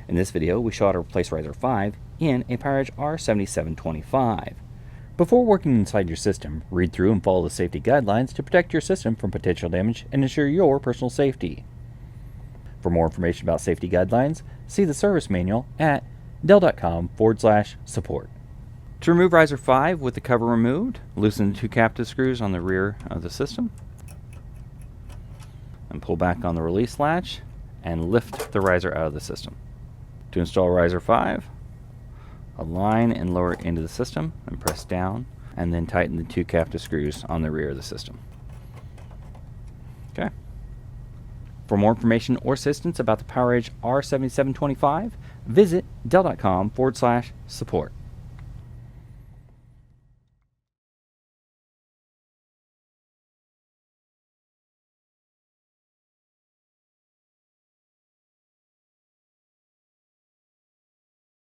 In this video, we show how to replace riser 5 in a PowerEdge R7725. Before working inside your system, read through and follow the safety guidelines to protect your system from potential damage and ensure your personal safety. For more information about safety guidelines, see the service manual at dell.com/support. To remove riser 5 with the cover removed, loosen the two captive screws on the rear of the system and pull back on the release latch and lift the riser out of the system. To install riser 5, align and lower it into the system and press down, and then tighten the two captive screws on the rear of the system. Okay. For more information or assistance about the PowerEdge R7725, visit dell.com/support.